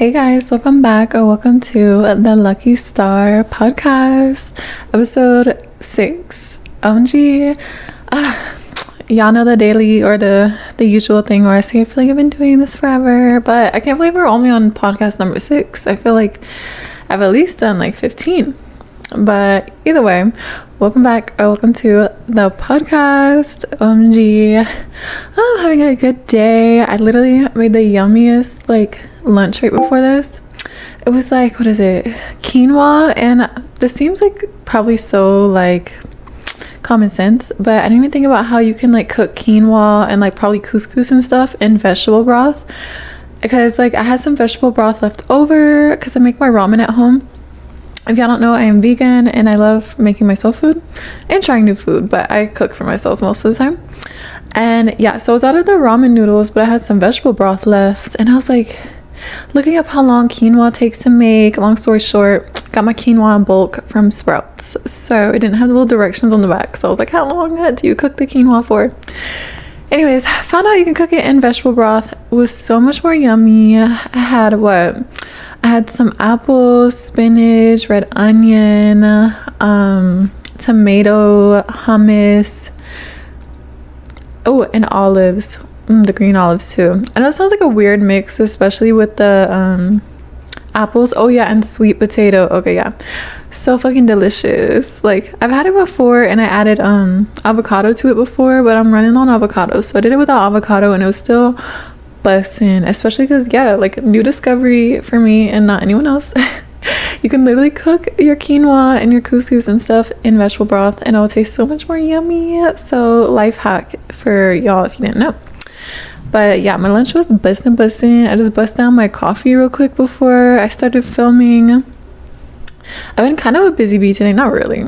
Hey guys, welcome back or welcome to the Lucky Star podcast, episode 6. OMG, y'all know the daily or the usual thing where I say I feel like I've been doing this forever, but I can't believe we're only on podcast number 6. I feel like I've at least done like 15. But either way, welcome back or welcome to the podcast. OMG, I'm having a good day. I literally made the yummiest lunch right before this. It was like, what is it, quinoa, and this seems like probably so common sense, but I didn't even think about how you can cook quinoa and probably couscous and stuff in vegetable broth, because I had some vegetable broth left over because I make my ramen at home. If y'all don't know, I am vegan and I love making myself food and trying new food, but I cook for myself most of the time. And yeah, so I was out of the ramen noodles, but I had some vegetable broth left, and I was looking up how long quinoa takes to make. Long story short, got my quinoa in bulk from Sprouts, so it didn't have the little directions on the back, so I was like, how long do you cook the quinoa for? Anyways, found out you can cook it in vegetable broth. It was so much more yummy. I had some apples, spinach, red onion, tomato, hummus, and olives. The green olives too. I know it sounds like a weird mix, especially with the apples. Oh yeah, and sweet potato. Okay, yeah, so fucking delicious. I've had it before and I added avocado to it before, but I'm running on avocado, so I did it without avocado and it was still bussin', especially because new discovery for me and not anyone else. You can literally cook your quinoa and your couscous and stuff in vegetable broth and it'll taste so much more yummy. So life hack for y'all if you didn't know. But yeah, my lunch was bussin'. I just bust down my coffee real quick before I started filming. I've been kind of a busy bee today. Not really,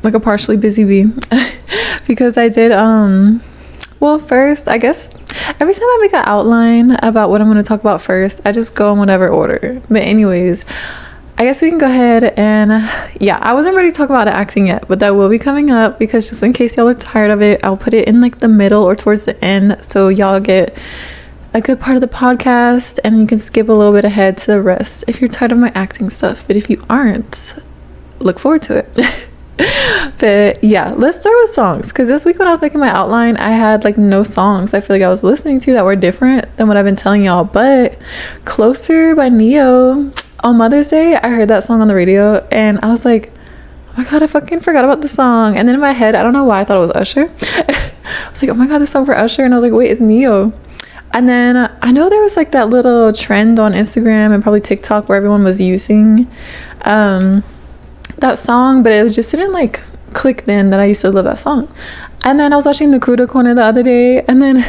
a partially busy bee. Because I did well, first, I guess every time I make an outline about what I'm going to talk about first, I just go in whatever order. But anyways, I guess we can go ahead and yeah, I wasn't ready to talk about acting yet, but that will be coming up, because just in case y'all are tired of it, I'll put it in the middle or towards the end, so y'all get a good part of the podcast and you can skip a little bit ahead to the rest if you're tired of my acting stuff. But if you aren't, look forward to it. But yeah, let's start with songs, because this week when I was making my outline, I had no songs I feel like I was listening to that were different than what I've been telling y'all. But Closer by Neo, on Mother's Day, I heard that song on the radio and I was like, oh my god, I fucking forgot about the song. And then in my head, I don't know why I thought it was Usher. I was like, oh my god, this song for Usher, and I was like, wait, it's Neo. And then I know there was that little trend on Instagram and probably TikTok where everyone was using that song, but it just didn't click then that I used to love that song. And then I was watching the Cruda Corner the other day, and then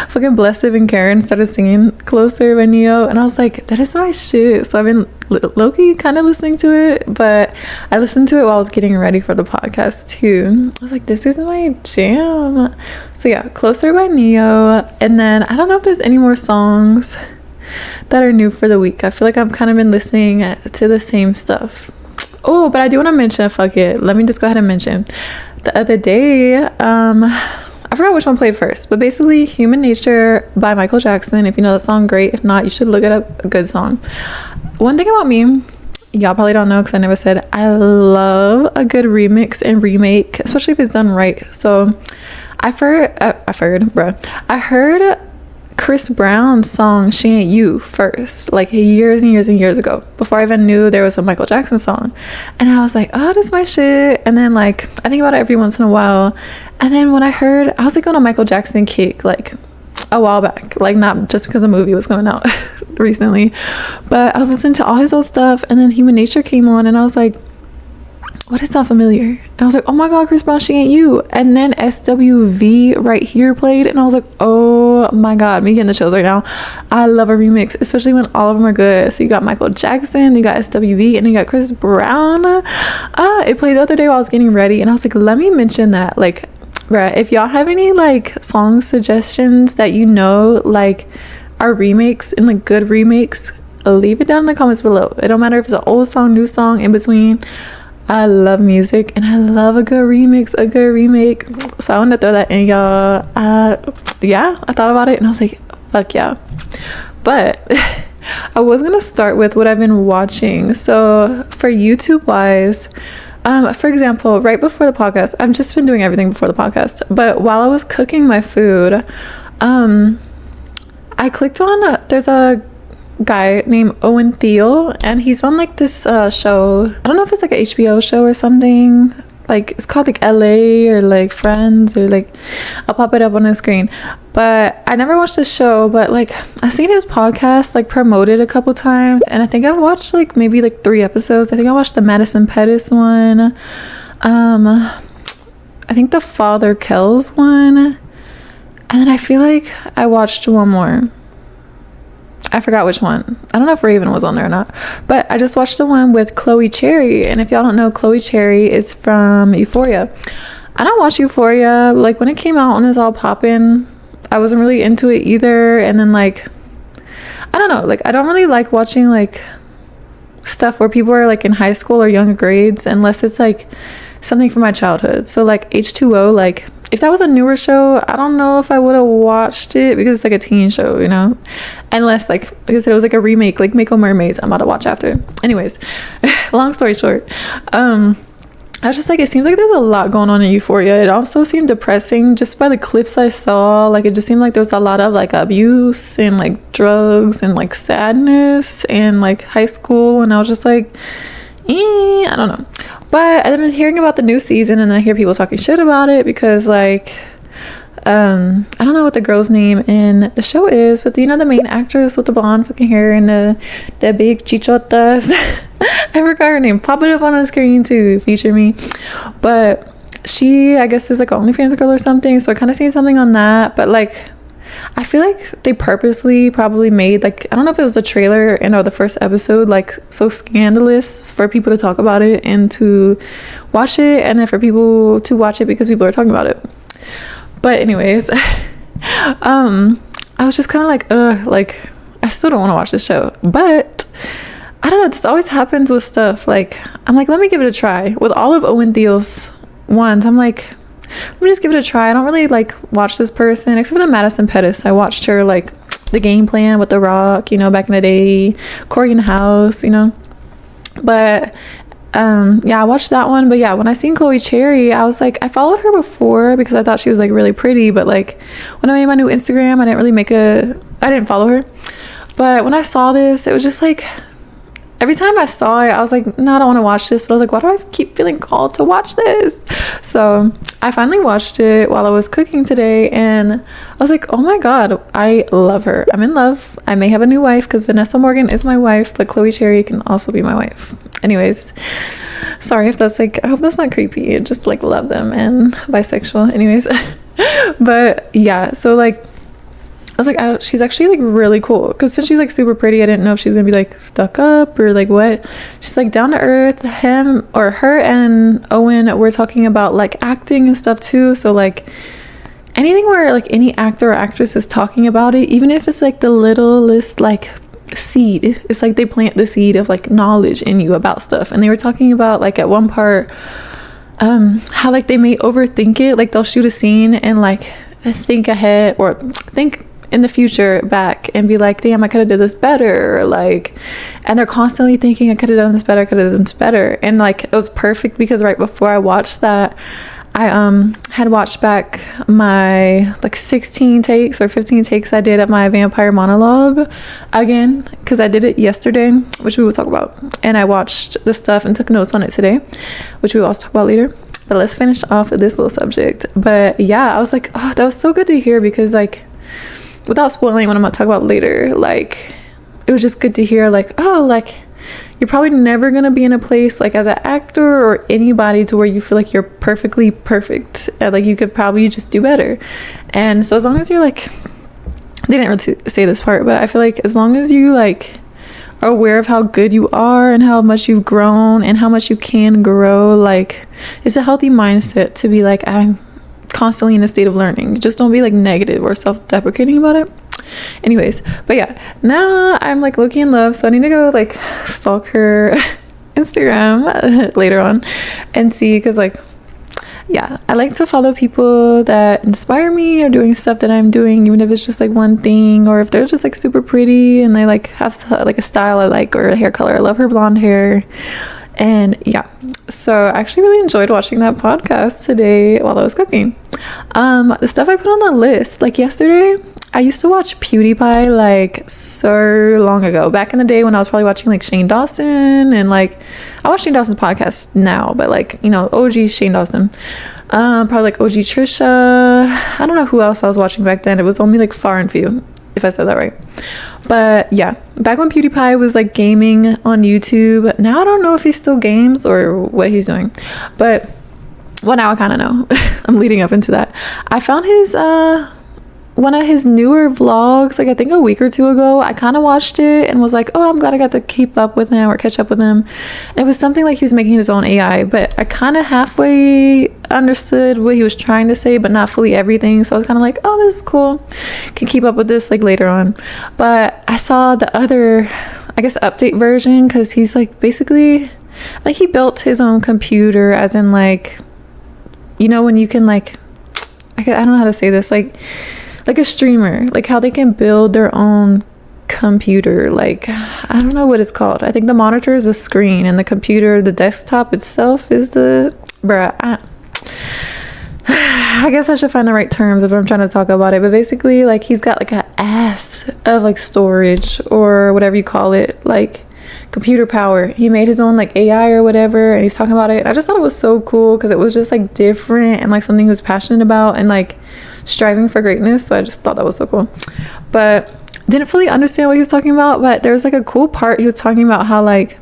fucking Blessed and Karen started singing Closer by Neo, and I was like, that is my shit. So I've been low-key kind of listening to it, but I listened to it while I was getting ready for the podcast too. I was like, this is my jam. So yeah, Closer by Neo. And then I don't know if there's any more songs that are new for the week. I feel like I've kind of been listening to the same stuff. Oh, but I do want to mention, fuck it, let me just go ahead and mention the other day, I forgot which one played first, but basically Human Nature by Michael Jackson. If you know that song, great. If not, you should look it up. A good song. One thing about me, y'all probably don't know because I never said, I love a good remix and remake, especially if it's done right. So I heard Chris Brown's song She Ain't You first, years and years and years ago, before I even knew there was a Michael Jackson song. And I was like, oh, this is my shit. And then I think about it every once in a while. And then when I heard, I was on a Michael Jackson kick a while back, not just because the movie was coming out recently, but I was listening to all his old stuff, and then Human Nature came on and I was like, what is that familiar? And I was like, oh my god, Chris Brown, She Ain't You. And then SWV Right Here played, and I was like, oh my god, me getting the chills right now. I love a remix, especially when all of them are good. So you got Michael Jackson, you got SWV, and you got Chris Brown. It played the other day while I was getting ready, and I was like, let me mention that. Bruh, if y'all have any song suggestions that are remakes and good remakes, leave it down in the comments below. It don't matter if it's an old song, new song, in between. I love music and I love a good remix, a good remake. So I wanted to throw that in, y'all. Yeah, I thought about it and I was like, fuck yeah. But I was gonna start with what I've been watching. So for YouTube wise, for example, right before the podcast, I've just been doing everything before the podcast, but while I was cooking my food, I clicked on there's a guy named Owen Thiel, and he's on like this show. I don't know if it's like an HBO show or something. Like it's called like LA or like Friends, or like I'll pop it up on the screen. But I never watched the show, but like I've seen his podcast like promoted a couple times, and I think I've watched like maybe like 3 episodes. I think I watched the Madison Pettis one. I think the Father Kells one, and then I feel like I watched one more. I forgot which one. I don't know if Raven was on there or not, but I just watched the one with Chloe Cherry. And if y'all don't know, Chloe Cherry is from Euphoria. I don't watch Euphoria. Like when it came out and it was all popping, I wasn't really into it either. And then like, I don't know, like I don't really like watching like stuff where people are like in high school or younger grades, unless it's like something from my childhood. So like H2O, like if that was a newer show, I don't know if I would have watched it, because it's like a teen show, you know, unless like I said, it was like a remake, like Mako Mermaids, I'm about to watch after. Anyways, long story short, I was just like, it seems like there's a lot going on in Euphoria. It also seemed depressing just by the clips I saw. Like it just seemed like there was a lot of like abuse and like drugs and like sadness and like high school, and I was just like, I don't know. But I've been hearing about the new season, and then I hear people talking shit about it because like I don't know what the girl's name in the show is, but you know, the main actress with the blonde fucking hair and the big chichotas. I forgot her name. Pop it up on the screen to feature me. But she, I guess, is like an OnlyFans girl or something, so I kind of seen something on that. But like I feel like they purposely probably made, like, I don't know if it was the trailer and or the first episode, like so scandalous for people to talk about it and to watch it, and then for people to watch it because people are talking about it. But anyways, I was just kind of like, like I still don't want to watch this show. But I don't know, this always happens with stuff. Like I'm like, let me give it a try. With all of Owen Thiel's ones, I'm like, let me just give it a try. I don't really like watch this person except for the Madison Pettis. I watched her like the Game Plan with The Rock, you know, back in the day, Corey in the House, you know. But yeah, I watched that one. But yeah, when I seen Chloe Cherry, I was like, I followed her before because I thought she was like really pretty, but like when I made my new Instagram, I didn't follow her. But when I saw this, it was just like, every time I saw it, I was like, no, I don't want to watch this. But I was like, why do I keep feeling called to watch this? So I finally watched it while I was cooking today, and I was like, oh my God, I love her. I'm in love. I may have a new wife because Vanessa Morgan is my wife, but Chloe Cherry can also be my wife. Anyways, sorry if that's like, I hope that's not creepy. I just like love them and bisexual. Anyways, but yeah, so like, I was like, she's actually like really cool, because since she's like super pretty, I didn't know if she's gonna be like stuck up or like what. She's like down to earth. Her and Owen were talking about like acting and stuff too, so like anything where like any actor or actress is talking about it, even if it's like the littlest like seed, it's like they plant the seed of like knowledge in you about stuff. And they were talking about like at one part how like they may overthink it, like they'll shoot a scene and like think ahead or think in the future back and be like, damn, I could have did this better, or like, and they're constantly thinking, I could have done this better, I could have done this better. And like it was perfect because right before I watched that, I had watched back my like 16 takes or 15 takes I did at my vampire monologue again, because I did it yesterday, which we will talk about, and I watched the stuff and took notes on it today, which we will also talk about later. But let's finish off with this little subject. But yeah, I was like, oh, that was so good to hear, because like, without spoiling what I'm going to talk about later, like it was just good to hear like, oh, like you're probably never going to be in a place like as an actor or anybody to where you feel like you're perfectly perfect, and like you could probably just do better. And so as long as you're like, they didn't really say this part, but I feel like as long as you like are aware of how good you are and how much you've grown and how much you can grow, like it's a healthy mindset to be like, I'm constantly in a state of learning. Just don't be like negative or self-deprecating about it. Anyways, but yeah, now I'm like low-key in love, so I need to go like stalk her Instagram later on and see, because like yeah, I like to follow people that inspire me or doing stuff that I'm doing, even if it's just like one thing, or if they're just like super pretty and they like have like a style I like or a hair color. I love her blonde hair. And yeah, so I actually really enjoyed watching that podcast today while I was cooking. The stuff I put on the list, like yesterday, I used to watch PewDiePie like so long ago, back in the day when I was probably watching like Shane Dawson, and like I watch Shane Dawson's podcast now, but like, you know, OG Shane Dawson, probably like OG Trisha. I don't know who else I was watching back then. It was only like far and few, if I said that right. But yeah, back when PewDiePie was like gaming on YouTube. Now I don't know if he still games or what he's doing, but well, now I kind of know. I'm leading up into that. I found his one of his newer vlogs, like I think a week or two ago. I kind of watched it and was like, oh, I'm glad I got to keep up with him or catch up with him. And it was something like he was making his own AI, but I kind of halfway understood what he was trying to say, but not fully everything. So I was kind of like, oh, this is cool, can keep up with this like later on. But I saw the other, I guess, update version, because he's like basically like he built his own computer, as in like, you know, when you can like, I don't know how to say this, like a streamer, like how they can build their own computer. Like, I don't know what it's called. I think the monitor is a screen and the computer, the desktop itself is the I guess I should find the right terms if I'm trying to talk about it. But basically, like, he's got like an ass of like storage or whatever you call it, like computer power. He made his own like AI or whatever, and he's talking about it. I just thought it was so cool because it was just like different and like something he was passionate about and like striving for greatness. So I just thought that was so cool, but didn't fully understand what he was talking about. But there was like a cool part. He was talking about how, like,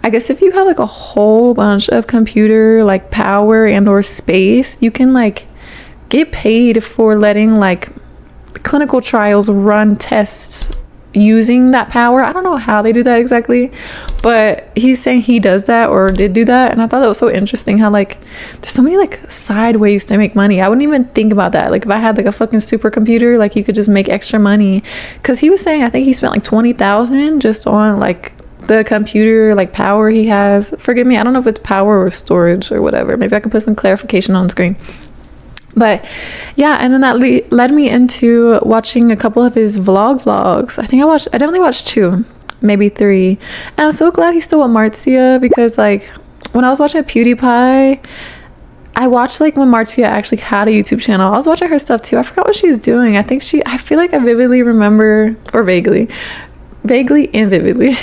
I guess if you have like a whole bunch of computer like power and or space, you can like get paid for letting like clinical trials run tests using that power. I don't know how they do that exactly, but he's saying he does that or did do that. And I thought that was so interesting how like there's so many like side ways to make money. I wouldn't even think about that. Like if I had like a fucking supercomputer, like you could just make extra money. Because he was saying, I think he spent like 20,000 just on like the computer like power he has. Forgive me, I don't know if it's power or storage or whatever. Maybe I can put some clarification on the screen. But yeah, and then that led me into watching a couple of his vlogs. I definitely watched 2, maybe 3. And I'm so glad he's still with Marcia, because like when I was watching PewDiePie, I watched like when Marcia actually had a YouTube channel. I was watching her stuff too. I forgot what she's doing. I feel like I vividly remember, or vaguely and vividly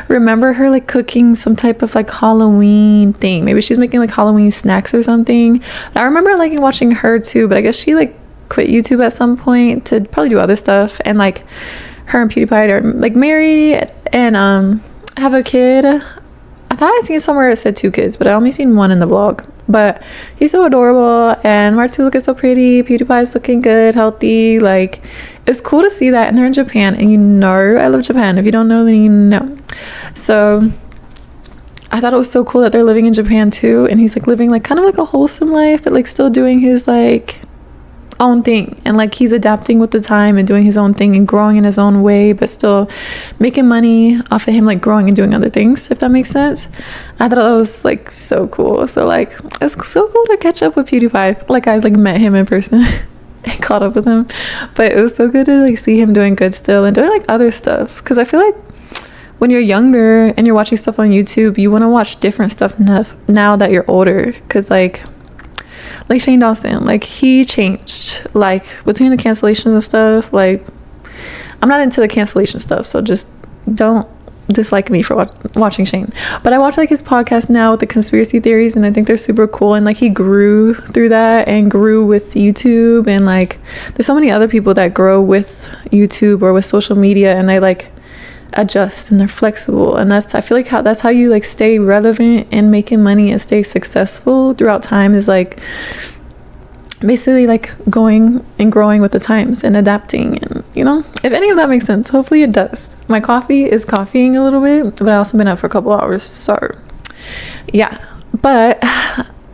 remember her like cooking some type of like Halloween thing. Maybe she was making like Halloween snacks or something. But I remember liking watching her too, but I guess she like quit YouTube at some point to probably do other stuff. And like her and PewDiePie are like married and have a kid. I thought I seen somewhere it said 2 kids, but I only seen 1 in the vlog. But he's so adorable, and Marcy's looking so pretty, PewDiePie's looking good, healthy. Like, it's cool to see that. And they're in Japan, and you know I love Japan. If you don't know, then you know. So I thought it was so cool that they're living in Japan too, and he's like living like kind of like a wholesome life, but like still doing his like own thing, and like he's adapting with the time and doing his own thing and growing in his own way, but still making money off of him like growing and doing other things, if that makes sense. I thought that was like so cool. So like it's so cool to catch up with PewDiePie. Like I like met him in person and caught up with him, but it was so good to like see him doing good still and doing like other stuff, because I feel like when you're younger and you're watching stuff on YouTube, you want to watch different stuff now that you're older, because like Shane Dawson, like he changed like between the cancellations and stuff. Like I'm not into the cancellation stuff, so just don't dislike me for watching Shane. But I watch like his podcast now with the conspiracy theories, and I think they're super cool. And like he grew through that and grew with YouTube, and like there's so many other people that grow with YouTube or with social media, and they like adjust and they're flexible. And I feel like that's how you like stay relevant and making money and stay successful throughout time, is like basically like going and growing with the times and adapting. And you know, if any of that makes sense, hopefully it does. My coffee is coffeeing a little bit, but I also been up for a couple hours, so yeah. But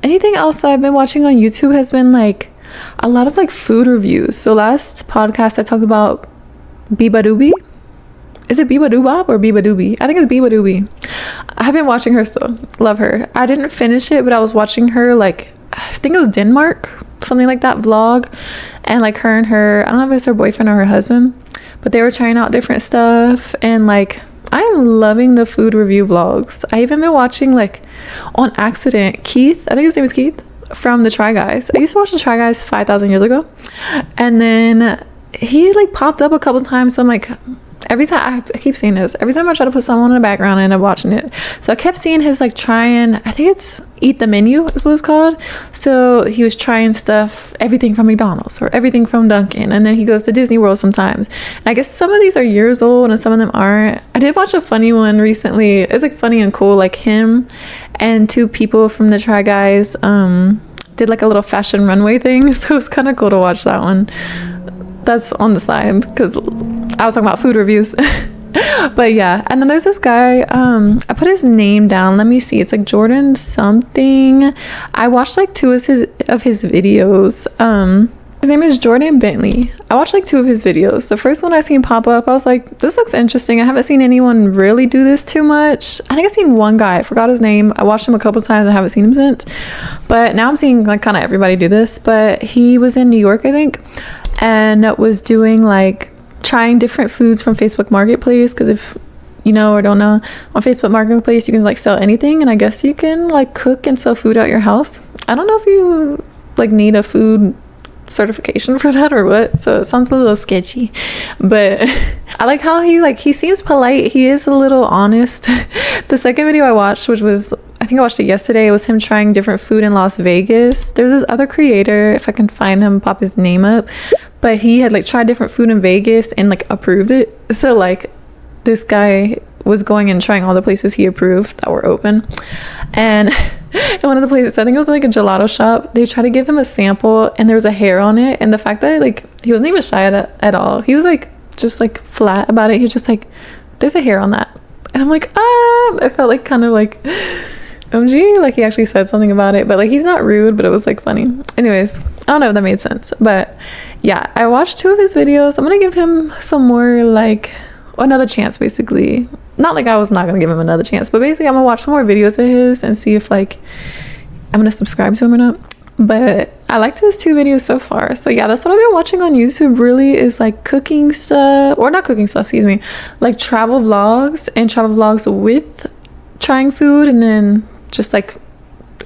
anything else I've been watching on YouTube has been like a lot of like food reviews. So last podcast I talked about Biba Doobie. Is it Biba Doobop or Biba Doobie? I think it's Biba Doobie. I've been watching her still. Love her. I didn't finish it, but I was watching her like I think it was Denmark, something like that vlog. And like her and her, I don't know if it's her boyfriend or her husband, but they were trying out different stuff. And like, I am loving the food review vlogs. I even been watching, like, on accident, Keith, I think his name is Keith, from the Try Guys. I used to watch the Try Guys 5,000 years ago. And then he like popped up a couple times. So I'm like, every time I keep seeing this, every time I try to put someone in the background and I'm watching it, so I kept seeing his like trying, I think it's Eat the Menu is what it's called. So he was trying stuff, everything from McDonald's or everything from Dunkin', and then he goes to Disney World sometimes. And I guess some of these are years old and some of them aren't. I did watch a funny one recently. It's like funny and cool, like him and two people from the Try Guys did like a little fashion runway thing. So it was kind of cool to watch that one. That's on the side because I was talking about food reviews. But yeah, and then there's this guy, I put his name down, let me see, it's like Jordan something. I watched like 2 of his videos. His name is Jordan Bentley. I watched like 2 of his videos. The first one I seen pop up, I was like, this looks interesting. I haven't seen anyone really do this too much. I think I've seen one guy, I forgot his name. I watched him a couple times, I haven't seen him since, but now I'm seeing like kind of everybody do this. But he was in New York, I think, and was doing like trying different foods from Facebook Marketplace, because if you know or don't know, on Facebook Marketplace you can like sell anything, and I guess you can like cook and sell food at your house. I don't know if you like need a food certification for that or what, so it sounds a little sketchy, but I like how he seems polite. He is a little honest. The second video I watched, which was, I think I watched it yesterday, it was him trying different food in Las Vegas. There's this other creator, if I can find him, pop his name up, but he had like tried different food in Vegas and like approved it. So like this guy was going and trying all the places he approved that were open, and in one of the places, I think it was like a gelato shop, they tried to give him a sample and there was a hair on it, and the fact that like he wasn't even shy at all, he was like just like flat about it. He was just like, there's a hair on that, and I'm like, I felt like kind of like OMG, like he actually said something about it, but like he's not rude, but it was like funny. Anyways, I don't know if that made sense, but yeah, I watched 2 of his videos. I'm gonna give him some more, like another chance, basically. Not like I was not gonna give him another chance, but basically I'm gonna watch some more videos of his and see if like I'm gonna subscribe to him or not. But I liked his 2 videos so far. So yeah, that's what I've been watching on YouTube really, is like cooking stuff, or not cooking stuff, excuse me, like travel vlogs, and travel vlogs with trying food, and then just like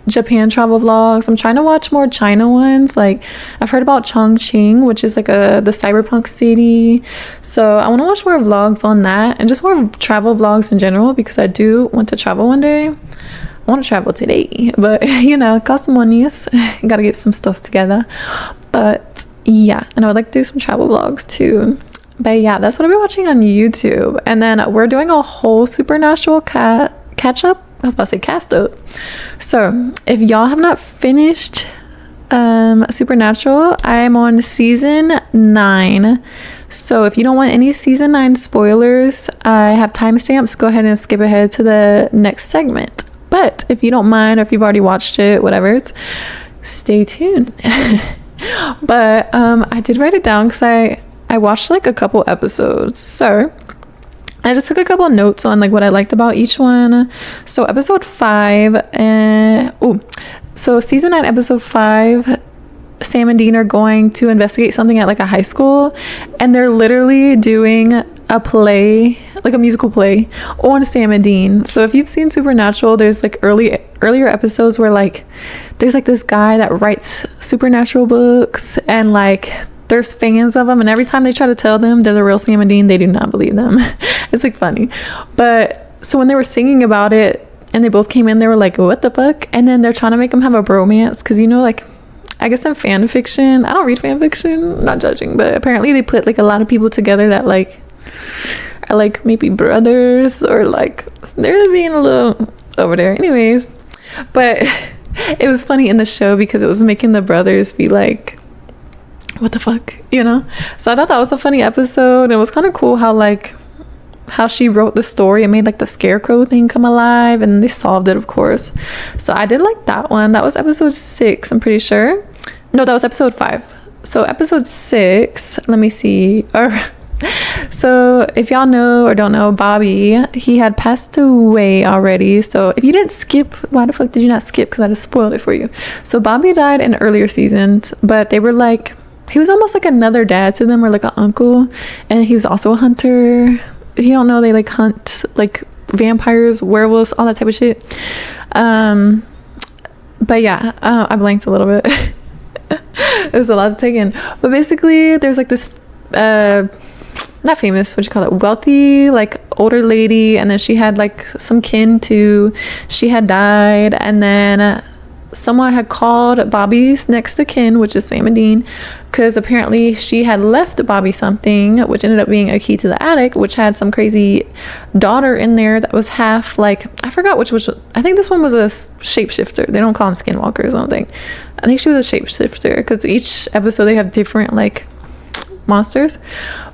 Japan travel vlogs. I'm trying to watch more China ones. Like I've heard about Chongqing, which is like the cyberpunk city, so I want to watch more vlogs on that, and just more travel vlogs in general, because I do want to travel one day. I want to travel today, but you know, cost money. Gotta get some stuff together. But yeah, and I would like to do some travel vlogs too. But yeah, that's what I've been watching on YouTube. And then we're doing a whole Supernatural catch up. I was about to say cast up. So if y'all have not finished Supernatural, I'm on season 9. So if you don't want any season 9 spoilers, I have timestamps. Go ahead and skip ahead to the next segment. But if you don't mind, or if you've already watched it, whatever, stay tuned. But I did write it down because I watched like a couple episodes. So I just took a couple notes on like what I liked about each one. So episode 5, so season 9 episode 5, Sam and Dean are going to investigate something at like a high school, and they're literally doing a play, like a musical play on Sam and Dean. So if you've seen Supernatural, there's like earlier episodes where like there's like this guy that writes Supernatural books, and like there's fans of them, and every time they try to tell them they're the real Sam and Dean, they do not believe them. It's like funny. But so when they were singing about it and they both came in, they were like, what the fuck? And then they're trying to make them have a bromance, because you know, like I guess in fan fiction, I don't read fan fiction, not judging, but apparently they put like a lot of people together that like are like maybe brothers, or like they're being a little over there. Anyways, but it was funny in the show because it was making the brothers be like, what the fuck, you know? So I thought that was a funny episode. It was kind of cool how she wrote the story and made like the scarecrow thing come alive, and they solved it, of course. So I did like that one. That was episode 6, I'm pretty sure. No, that was episode 5. So episode 6, let me see, or So if y'all know or don't know, Bobby, he had passed away already. So if you didn't skip, why the fuck did you not skip? Because I just spoiled it for you. So Bobby died in earlier seasons, but they were like, he was almost like another dad to them, or like an uncle, and he was also a hunter. If you don't know, they like hunt like vampires, werewolves, all that type of shit. But yeah, I blanked a little bit. It was a lot to take in, but basically there's like this not famous, what you call it, wealthy like older lady, and then she had like some kin to, she had died, and then someone had called Bobby's next of kin, which is Sam and Dean, because apparently she had left Bobby something, which ended up being a key to the attic, which had some crazy daughter in there that was half like, I forgot which I think this one was a shapeshifter. They don't call them skinwalkers, I don't think. I think she was a shapeshifter, because each episode they have different like monsters.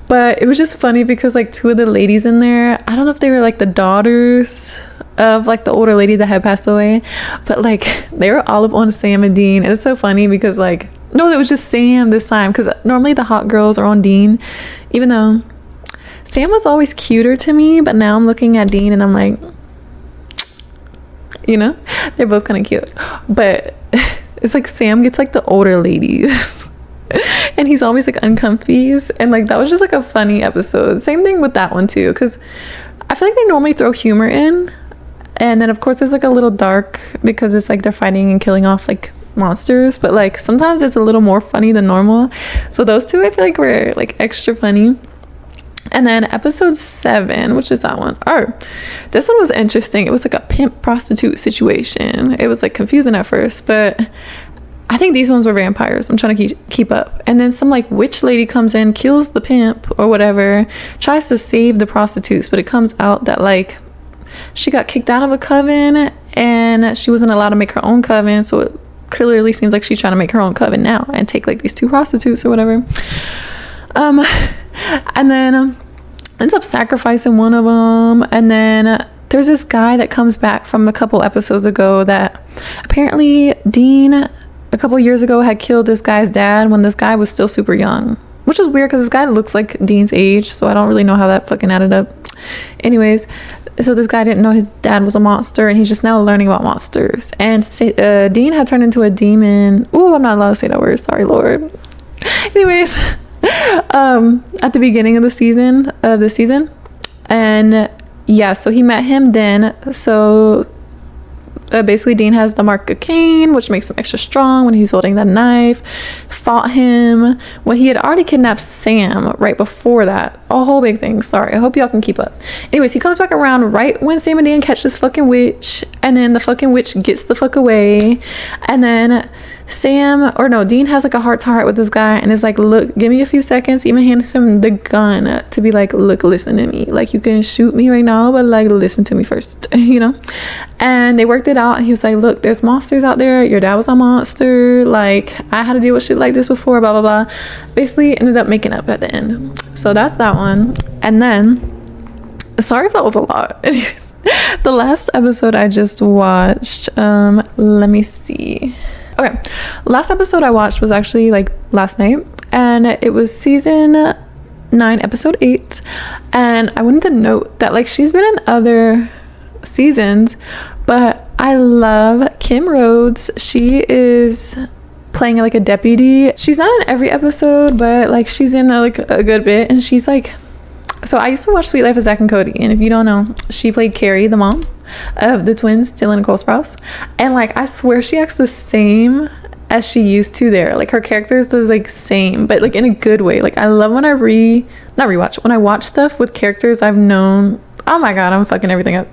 But it was just funny because like two of the ladies in there, I don't know if they were like the daughters of like the older lady that had passed away, but like they were all up on Sam and Dean. And it's so funny because like, no, it was just Sam this time, because normally the hot girls are on Dean, even though Sam was always cuter to me, but now I'm looking at Dean and I'm like, you know, they're both kind of cute, but it's like Sam gets like the older ladies and he's always like uncomfies, and like that was just like a funny episode. Same thing with that one too, because I feel like they normally throw humor in, and then of course it's like a little dark because it's like they're fighting and killing off like monsters, but like sometimes it's a little more funny than normal. So those two I feel like were like extra funny. And then episode 7, which is that one, this one was interesting. It was like a pimp prostitute situation. It was like confusing at first, but I think these ones were vampires. I'm trying to keep up. And then some like witch lady comes in, kills the pimp or whatever, tries to save the prostitutes, but it comes out that like she got kicked out of a coven and she wasn't allowed to make her own coven. So it clearly seems like she's trying to make her own coven now and take like these 2 prostitutes or whatever. And then ends up sacrificing one of them. And then there's this guy that comes back from a couple episodes ago that apparently Dean a couple years ago had killed this guy's dad when this guy was still super young, which is weird because this guy looks like Dean's age, so I don't really know how that fucking added up. Anyways, so this guy didn't know his dad was a monster, and he's just now learning about monsters. And Dean had turned into a demon. Ooh, I'm not allowed to say that word, sorry Lord. Anyways, at the beginning of the season, and yeah, so he met him then. So basically Dean has the mark of Cain, which makes him extra strong when he's holding that knife. Fought him when he had already kidnapped Sam right before that. A whole big thing. Sorry, I hope y'all can keep up. Anyways, he comes back around right when Sam and Dean catch this fucking witch, and then the fucking witch gets the fuck away, and then Dean has like a heart to heart with this guy and is like, look, give me a few seconds, even hands him the gun to be like, look, listen to me, like you can shoot me right now, but like listen to me first, you know. And they worked it out, and he was like, look, there's monsters out there, your dad was a monster, like I had to deal with shit like this before, blah blah blah. Basically ended up making up at the end. So that's that one. And then, sorry if that was a lot. Anyways, the last episode I just watched, let me see. Okay, last episode I watched was actually like last night, and it was season 9 episode 8. And I wanted to note that like she's been in other seasons, but I love Kim Rhodes. She is playing like a deputy. She's not in every episode, but like she's in like a good bit, and she's like, so I used to watch Sweet Life of Zach and Cody, and if you don't know, she played Carrie, the mom of the twins, Dylan and Cole Sprouse, and like I swear she acts the same as she used to there. Like her character is like same, but like in a good way. Like I love when I when I watch stuff with characters I've known. Oh my god, I'm fucking everything up.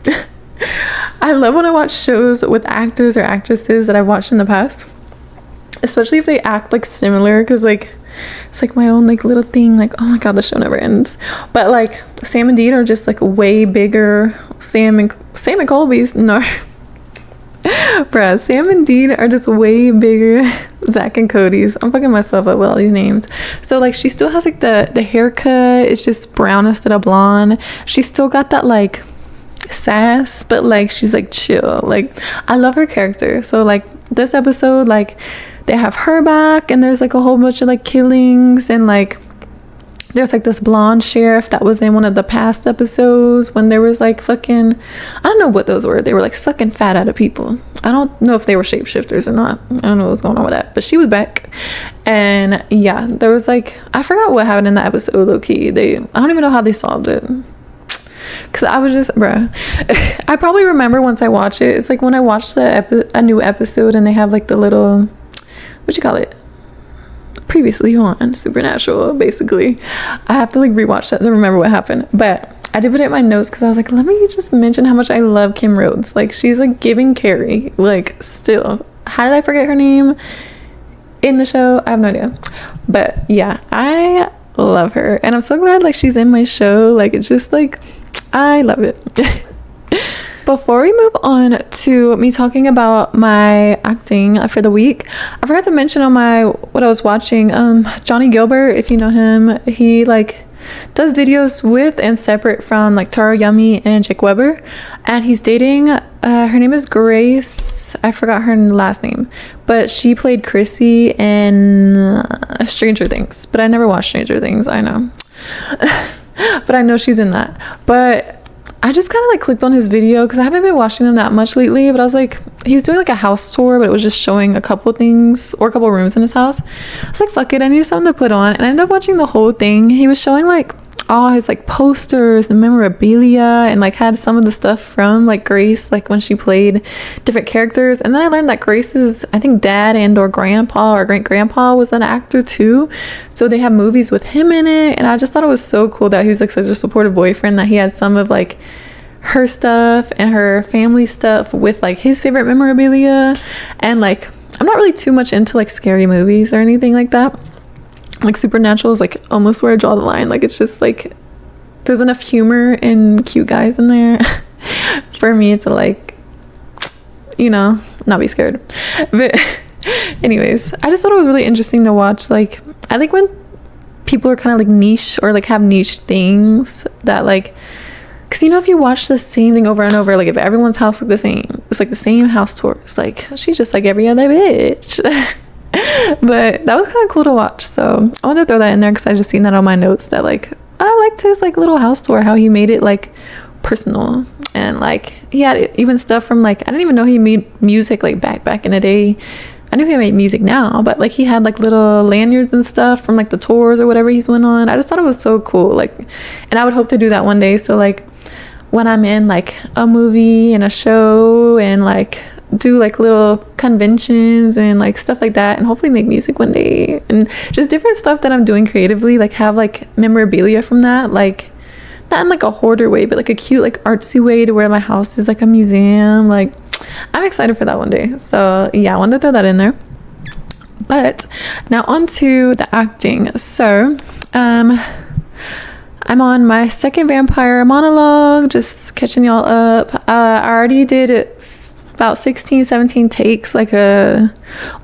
I love when I watch shows with actors or actresses that I've watched in the past, especially if they act like similar, because like it's like my own like little thing, like oh my god, the show never ends. But like Sam and Dean are just like way bigger. Sam and Colby's no bruh, Sam and Dean are just way bigger Zach and Cody's. I'm fucking myself up with all these names. So like she still has like the haircut, it's just brown instead of blonde. She still got that like sass, but like she's like chill. Like I love her character. So like this episode, like they have her back, and there's like a whole bunch of like killings, and like there's like this blonde sheriff that was in one of the past episodes when there was like fucking, I don't know what those were. They were like sucking fat out of people. I don't know if they were shapeshifters or not. I don't know what was going on with that, but she was back. And yeah, there was like, I forgot what happened in that episode, low-key. I don't even know how they solved it, because I was just, bruh. I probably remember once I watch it. It's like when I watch a new episode and they have like the little, what you call it, previously on Supernatural, basically. I have to like rewatch that to remember what happened. But I did put it in my notes because I was like, let me just mention how much I love Kim Rhodes. Like, she's like giving Carrie, like, still. How did I forget her name in the show? I have no idea. But yeah, I love her, and I'm so glad like she's in my show. Like, it's just like, I love it. Before we move on to me talking about my acting for the week, I forgot to mention on what I was watching, Johnny Gilbert, if you know him, he like does videos with and separate from like Tara Yummy and Jake Weber, and he's dating her name is Grace. I forgot her last name, but she played Chrissy in Stranger Things, but I never watched Stranger Things, I know. But I know she's in that. But I just kind of like clicked on his video because I haven't been watching him that much lately, but I was like, he was doing like a house tour, but it was just showing a couple things or a couple rooms in his house. I was like, fuck it, I need something to put on, and I ended up watching the whole thing. He was showing like all his like posters and memorabilia, and like had some of the stuff from like Grace, like when she played different characters. And then I learned that Grace's, I think, dad and or grandpa or great grandpa was an actor too, so they have movies with him in it. And I just thought it was so cool that he was like such a supportive boyfriend, that he had some of like her stuff and her family stuff with like his favorite memorabilia. And like, I'm not really too much into like scary movies or anything like that. Like, Supernatural is like almost where I draw the line. Like, it's just like there's enough humor and cute guys in there for me to like, you know, not be scared. But anyways, I just thought it was really interesting to watch. Like, I think when people are kind of like niche or like have niche things that like, because you know, if you watch the same thing over and over, like if everyone's house look the same, it's like the same house tour, it's like she's just like every other bitch. But that was kind of cool to watch, so I wanted to throw that in there because I just seen that on my notes, that like I liked his like little house tour, how he made it like personal, and like he had even stuff from like, I didn't even know he made music like back in the day. I knew he made music now, but like he had like little lanyards and stuff from like the tours or whatever he's went on. I just thought it was so cool, like, and I would hope to do that one day. So like when I'm in like a movie and a show and like do like little conventions and like stuff like that, and hopefully make music one day, and just different stuff that I'm doing creatively, like have like memorabilia from that, like not in like a hoarder way, but like a cute like artsy way to where my house is like a museum. Like, I'm excited for that one day. So yeah, I wanted to throw that in there. But now on to the acting. So I'm on my second vampire monologue, just catching y'all up. I already did about 16-17 takes like a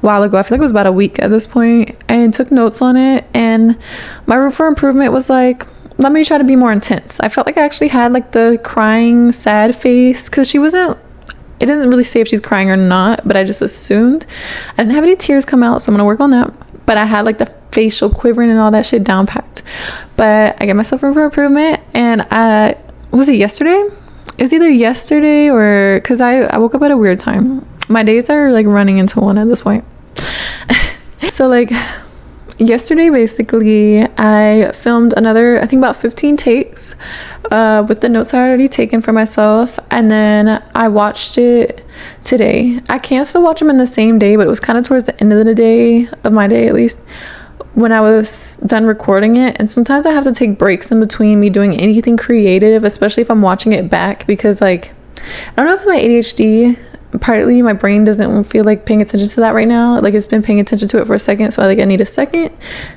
while ago. I feel like it was about a week at this point, and took notes on it. And my room for improvement was like, let me try to be more intense. I felt like I actually had like the crying sad face, because she wasn't, it doesn't really say if she's crying or not, but I just assumed. I didn't have any tears come out, so I'm gonna work on that. But I had like the facial quivering and all that shit down packed. But I gave myself room for improvement, and was it yesterday? It was either yesterday or, because I woke up at a weird time. My days are like running into one at this point. So like yesterday, basically, I filmed another, I think about 15 takes with the notes I had already taken for myself. And then I watched it today. I can still watch them in the same day, but it was kind of towards the end of the day, of my day at least, when I was done recording it. And sometimes I have to take breaks in between me doing anything creative, especially if I'm watching it back, because like, I don't know if it's my ADHD, partly my brain doesn't feel like paying attention to that right now. Like, it's been paying attention to it for a second, so I need a second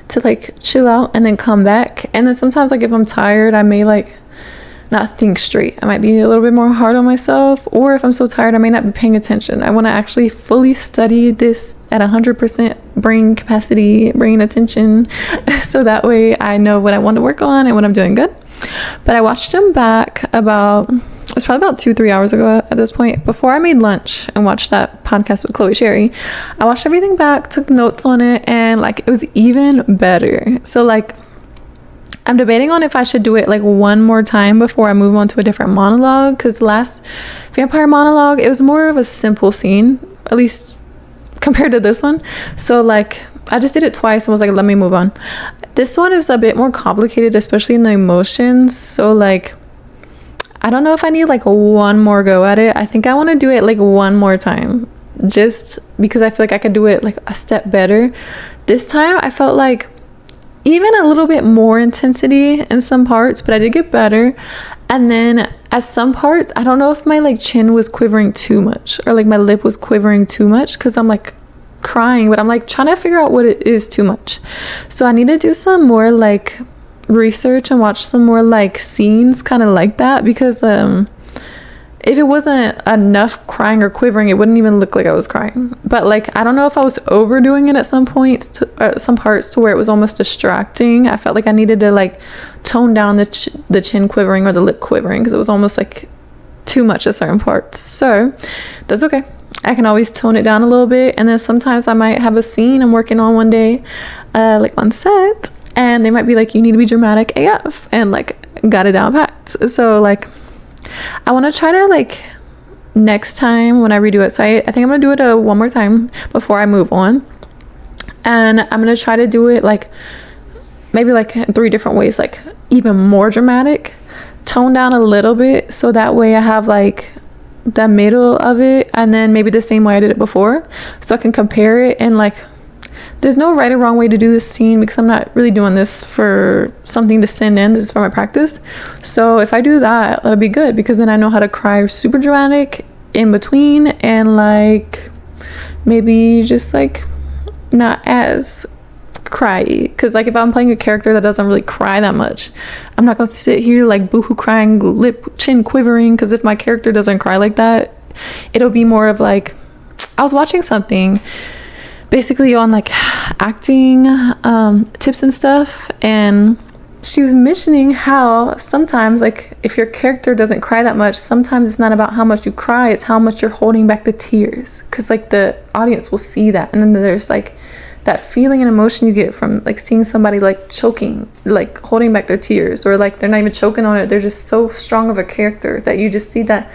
to like chill out and then come back. And then sometimes like if I'm tired, I may like not think straight. I might be a little bit more hard on myself, or if I'm so tired, I may not be paying attention. I want to actually fully study this at 100% brain capacity, brain attention, so that way I know what I want to work on and what I'm doing good. But I watched them back about, it's probably about 2-3 hours ago at this point, before I made lunch and watched that podcast with Chloe Sherry. I watched everything back, took notes on it, and like it was even better. So like, I'm debating on if I should do it like one more time before I move on to a different monologue, because the last vampire monologue, it was more of a simple scene, at least compared to this one. So like I just did it twice and was like, let me move on. This one is a bit more complicated, especially in the emotions. So like I don't know if I need like one more go at it. I think I want to do it like one more time, just because I feel like I could do it like a step better. This time I felt like even a little bit more intensity in some parts, but I did get better. And then at some parts, I don't know if my like chin was quivering too much or like my lip was quivering too much, because I'm like crying, but I'm like trying to figure out what it is too much. So I need to do some more like research and watch some more like scenes kind of like that, because if it wasn't enough crying or quivering, it wouldn't even look like I was crying. But like I don't know if I was overdoing it at some points, some parts, to where it was almost distracting. I felt like I needed to like tone down the chin quivering or the lip quivering, because it was almost like too much at certain parts. So that's okay, I can always tone it down a little bit. And then sometimes I might have a scene I'm working on one day, like on set, and they might be like, you need to be dramatic AF, and like got it down packed. So like I want to try to like next time when I redo it, so I think I'm gonna do it one more time before I move on, and I'm gonna try to do it like maybe like in 3 different ways, like even more dramatic, tone down a little bit, so that way I have like the middle of it, and then maybe the same way I did it before, so I can compare it. And like there's no right or wrong way to do this scene, because I'm not really doing this for something to send in. This is for my practice. So if I do that, that'll be good, because then I know how to cry super dramatic in between, and like maybe just like not as cry, because like if I'm playing a character that doesn't really cry that much, I'm not gonna sit here like boohoo crying, lip chin quivering, because if my character doesn't cry like that, it'll be more of like, I was watching something basically on like acting tips and stuff, and she was mentioning how sometimes like if your character doesn't cry that much, sometimes it's not about how much you cry, it's how much you're holding back the tears, because like the audience will see that. And then there's like that feeling and emotion you get from like seeing somebody like choking, like holding back their tears, or like they're not even choking on it, they're just so strong of a character that you just see that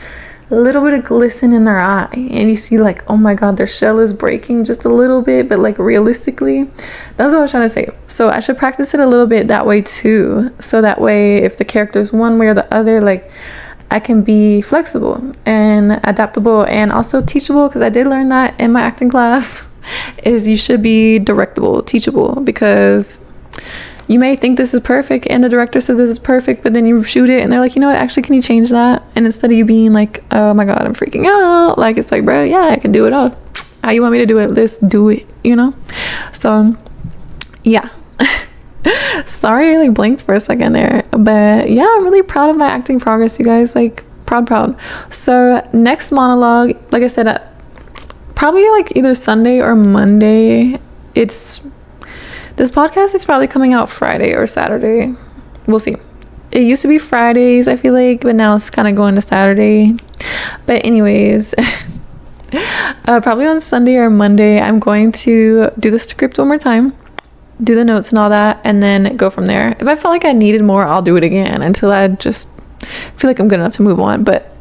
little bit of glisten in their eye, and you see like, oh my god, their shell is breaking just a little bit, but like realistically, that's what I was trying to say. So I should practice it a little bit that way too, so that way if the character's one way or the other, like I can be flexible and adaptable and also teachable, because I did learn that in my acting class is you should be directable, teachable, because you may think this is perfect and the director said this is perfect, but then you shoot it and they're like, you know what, actually can you change that? And instead of you being like, oh my god, I'm freaking out, like it's like, bro, yeah, I can do it all. How you want me to do it? Let's do it, you know? So yeah. Sorry I like blinked for a second there, but yeah, I'm really proud of my acting progress, you guys. Like proud. So next monologue, like I said, probably like either Sunday or Monday. This podcast is probably coming out Friday or Saturday. We'll see. It used to be Fridays, I feel like, but now it's kind of going to Saturday. But anyways, probably on Sunday or Monday, I'm going to do the script one more time, do the notes and all that, and then go from there. If I felt like I needed more, I'll do it again until I just feel like I'm good enough to move on. But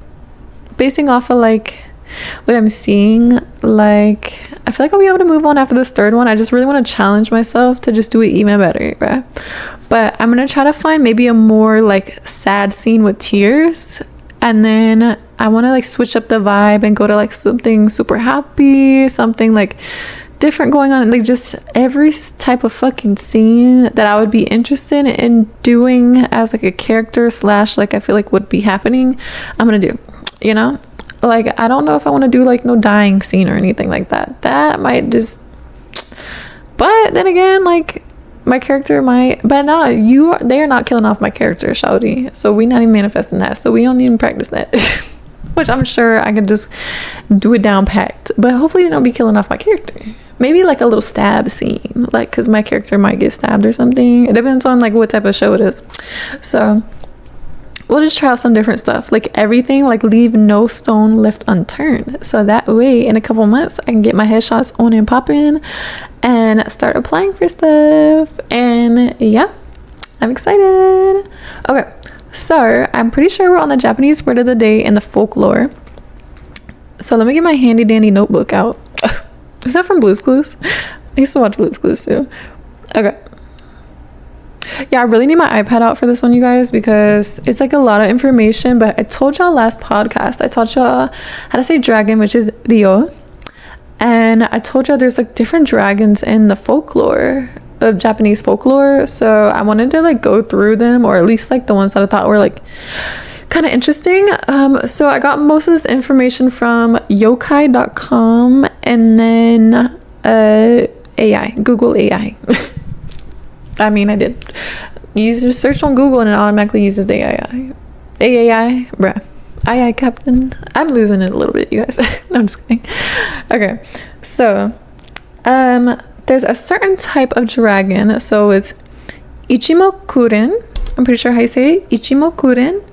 basing off of like what I'm seeing, like I feel like I'll be able to move on after this 3rd one. I just really want to challenge myself to just do it even better, right? But I'm gonna try to find maybe a more like sad scene with tears, and then I want to like switch up the vibe and go to like something super happy, something like different going on, like just every type of fucking scene that I would be interested in doing as like a character slash like I feel like would be happening, I'm gonna do, you know? Like I don't know if I want to do like no dying scene or anything like that. That might just, but then again, like my character might, but no, they are not killing off my character, shawty. So we not even manifesting that, so we don't even practice that. Which I'm sure I could just do it down packed, but hopefully they don't be killing off my character. Maybe like a little stab scene, like because my character might get stabbed or something. It depends on like what type of show it is. So we'll just try out some different stuff, like everything, like leave no stone left unturned, so that way in a couple months I can get my headshots on and popping and start applying for stuff. And yeah, I'm excited. Okay, so I'm pretty sure we're on the Japanese word of the day in the folklore. So let me get my handy dandy notebook out. Is that from Blue's Clues? I used to watch Blue's Clues too. Okay. Yeah, I really need my iPad out for this one, you guys, because it's like a lot of information. But I told y'all last podcast, I taught y'all how to say dragon, which is Ryo. And I told y'all there's like different dragons in the folklore of Japanese folklore. So I wanted to like go through them, or at least like the ones that I thought were like kind of interesting. So I got most of this information from yokai.com and then AI, Google AI. I mean, I did. You just search on Google and it automatically uses the AI. AAI, bruh. Aye, Captain. I'm losing it a little bit, you guys. No, I'm just kidding. Okay, so there's a certain type of dragon. So it's Ichimokuren. I'm pretty sure how you say it. Ichimokuren.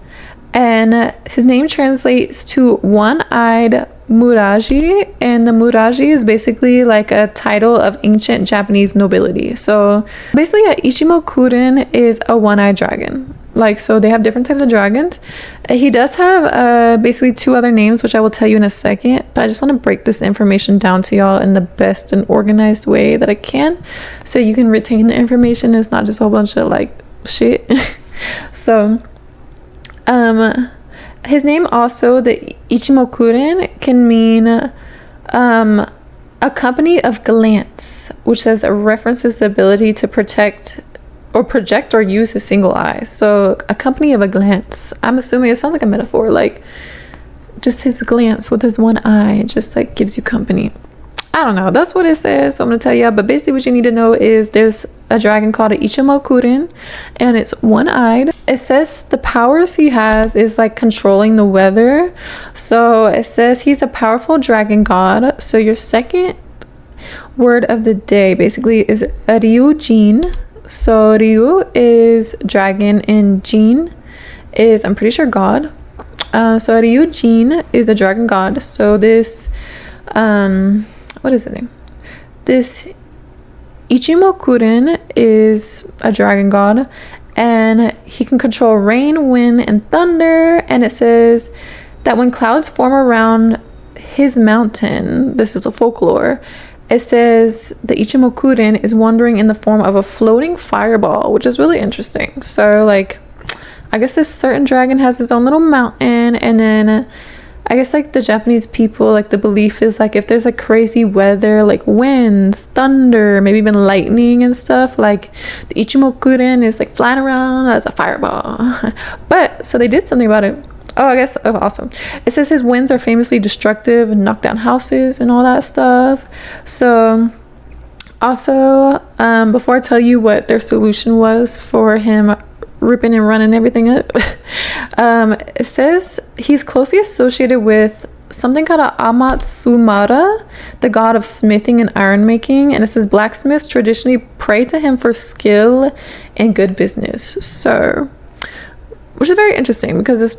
And his name translates to one-eyed Muraji, and the Muraji is basically like a title of ancient Japanese nobility. So basically a Ichimokuren is a one-eyed dragon. Like, so they have different types of dragons. He does have basically two other names, which I will tell you in a second, but I just want to break this information down to y'all in the best and organized way that I can, so you can retain the information. It's not just a whole bunch of like shit. So his name also, the Ichimokuren, can mean a company of glance, which says references the ability to protect or project or use his single eye. So a company of a glance, I'm assuming it sounds like a metaphor, like just his glance with his one eye just like gives you company. I don't know, that's what it says, so I'm gonna tell you. But basically what you need to know is there's a dragon called an Ichimokuren, and it's one-eyed. It says the powers he has is like controlling the weather. So it says he's a powerful dragon god. So your second word of the day basically is Ryujin. So Ryu is dragon and Jin is, I'm pretty sure, god. So Ryujin is a dragon god. So this what is the name? This Ichimokuren is a dragon god, and he can control rain, wind, and thunder. And it says that when clouds form around his mountain, this is a folklore, it says the Ichimokuren is wandering in the form of a floating fireball, which is really interesting. So like, I guess this certain dragon has his own little mountain, and then I guess like the Japanese people, like the belief is like if there's like crazy weather, like winds, thunder, maybe even lightning and stuff, like the Ichimokuren is like flying around as a fireball. But so they did something about it. Oh, I guess, oh, awesome. It says his winds are famously destructive and knock down houses and all that stuff. So also, before I tell you what their solution was for him ripping and running everything up, it says he's closely associated with something called Amatsumara, the god of smithing and iron making, and it says blacksmiths traditionally pray to him for skill and good business. So, which is very interesting because this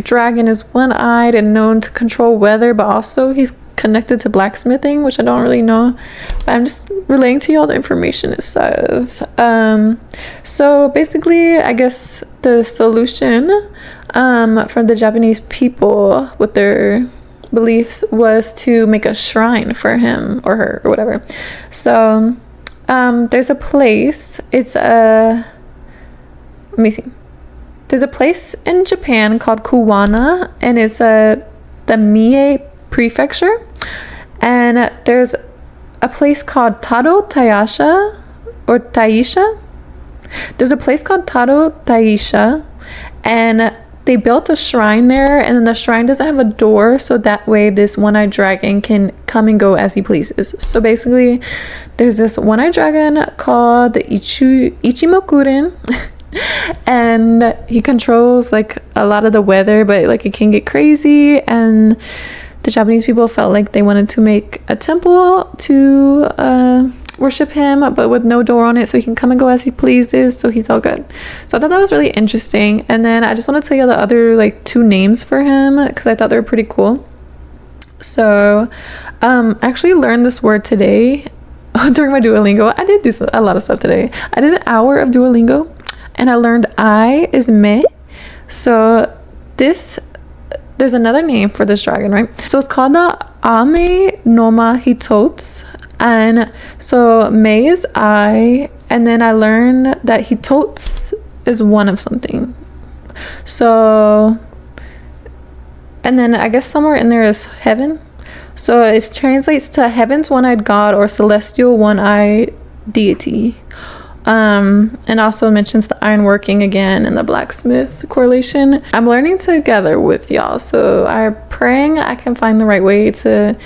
dragon is one-eyed and known to control weather, but also he's connected to blacksmithing, which I don't really know, but I'm just relaying to you all the information it says. So basically, I guess the solution for the Japanese people with their beliefs was to make a shrine for him or her or whatever. So there's a place, it's a, let me see, there's a place in Japan called Kuwana, and it's the Mie prefecture, and there's a place called Taro Taisha or Taisha. There's a place called Taro Taisha, and they built a shrine there, and then the shrine doesn't have a door, so that way this one-eyed dragon can come and go as he pleases. So basically there's this one-eyed dragon called the Ichimokuren and he controls like a lot of the weather, but like it can get crazy, and the Japanese people felt like they wanted to make a temple to worship him, but with no door on it, so he can come and go as he pleases, so he's all good. So I thought that was really interesting. And then I just want to tell you the other like two names for him because I thought they were pretty cool. So I actually learned this word today during my Duolingo. I did do a lot of stuff today. I did an hour of Duolingo, and I learned I is me. So there's another name for this dragon, right? So it's called the Ame Noma Hitots. And so May is I, and then I learned that Hitots is one of something. So, and then I guess somewhere in there is heaven. So it translates to heaven's one-eyed god or celestial one-eyed deity. And also mentions the ironworking again and the blacksmith correlation. I'm learning together with y'all, so I'm praying I can find the right way to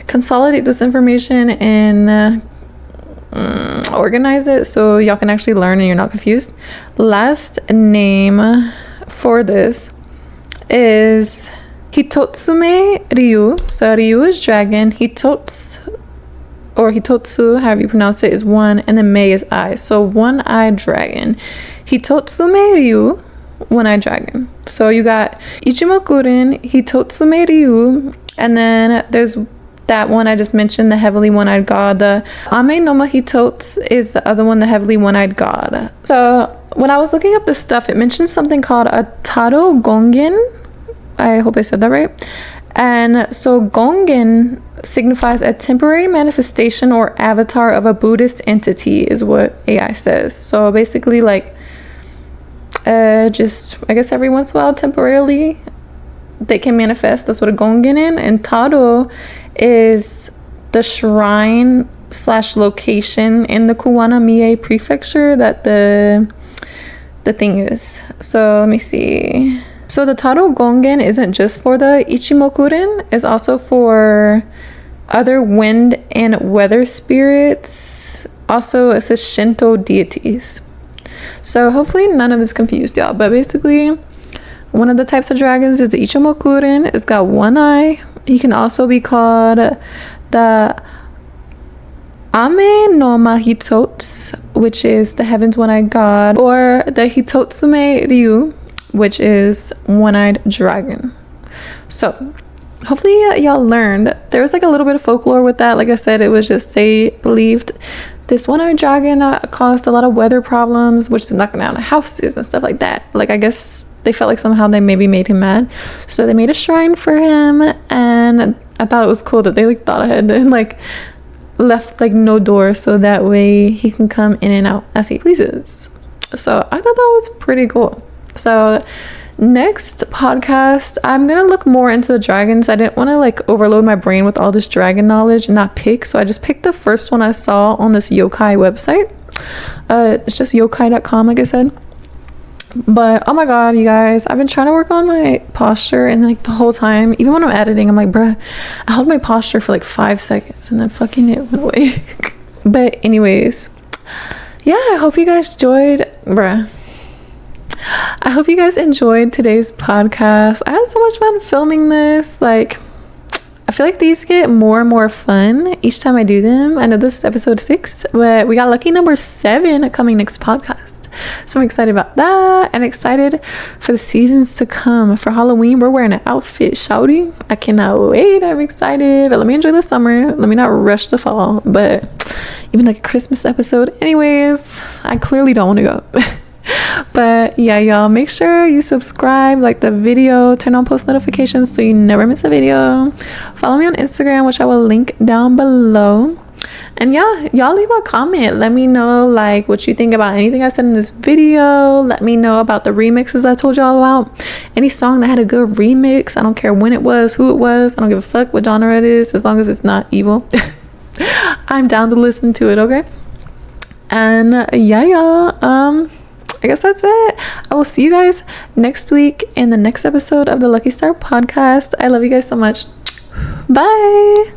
consolidate this information and organize it so y'all can actually learn and you're not confused. Last name for this is Hitotsume Ryu. So Ryu is dragon, Hitotsu, however you pronounce it, is one, and then Mei is I. So one-eyed dragon. Hitotsume Ryu, one-eyed dragon. So you got Ichimokuren, Hitotsume Ryu, and then there's that one I just mentioned, the heavily one-eyed god. The Ame Noma Hitots is the other one, the heavily one-eyed god. So when I was looking up this stuff, it mentioned something called a Taro Gongen. I hope I said that right. And so Gongen signifies a temporary manifestation or avatar of a Buddhist entity, is what AI says. So basically, like, just, I guess every once in a while, temporarily, they can manifest. That's what a Gongen is. And Taro is the shrine / location in the Kuwana-mie prefecture that the thing is. So let me see. So the Taro Gongen isn't just for the Ichimokuren, it's also for other wind and weather spirits. Also, it says Shinto deities. So hopefully none of this confused y'all. But basically, one of the types of dragons is the Ichimokuren. It's got one eye. He can also be called the Ame Noma Hitots, which is the heaven's one-eyed god, or the Hitotsume Ryu, which is one-eyed dragon. So hopefully y'all learned. There was like a little bit of folklore with that. Like I said, it was just they believed this one-eyed dragon caused a lot of weather problems, which is knocking down houses and stuff like that. Like, I guess they felt like somehow they maybe made him mad, so they made a shrine for him. And I thought it was cool that they like thought ahead and like left like no door, so that way he can come in and out as he pleases. So I thought that was pretty cool. So next podcast, I'm gonna look more into the dragons. I didn't want to like overload my brain with all this dragon knowledge and not pick, so I just picked the first one I saw on this yokai website. It's just yokai.com, like I said. But oh my god, you guys, I've been trying to work on my posture, and like the whole time, even when I'm editing, I'm like, bruh, I held my posture for like 5 seconds and then fucking it went away. But anyways, yeah, I hope you guys enjoyed, I hope you guys enjoyed today's podcast. I had so much fun filming this. Like, I feel like these get more and more fun each time I do them. I know this is episode 6, but we got lucky number 7 coming next podcast. So I'm excited about that, and excited for the seasons to come. For Halloween, we're wearing an outfit, shouty. I cannot wait. I'm excited. But let me enjoy the summer. Let me not rush the fall. But even like a Christmas episode. Anyways, I clearly don't want to go. But yeah, y'all, make sure you subscribe, like the video, turn on post notifications so you never miss a video. Follow me on Instagram, which I will link down below. And yeah, y'all leave a comment. Let me know like what you think about anything I said in this video. Let me know about the remixes I told y'all about. Any song that had a good remix, I don't care when it was, who it was, I don't give a fuck what genre it is, as long as it's not evil. I'm down to listen to it, okay? And yeah, y'all, I guess that's it. I will see you guys next week in the next episode of the Lucky Star podcast. I love you guys so much. Bye.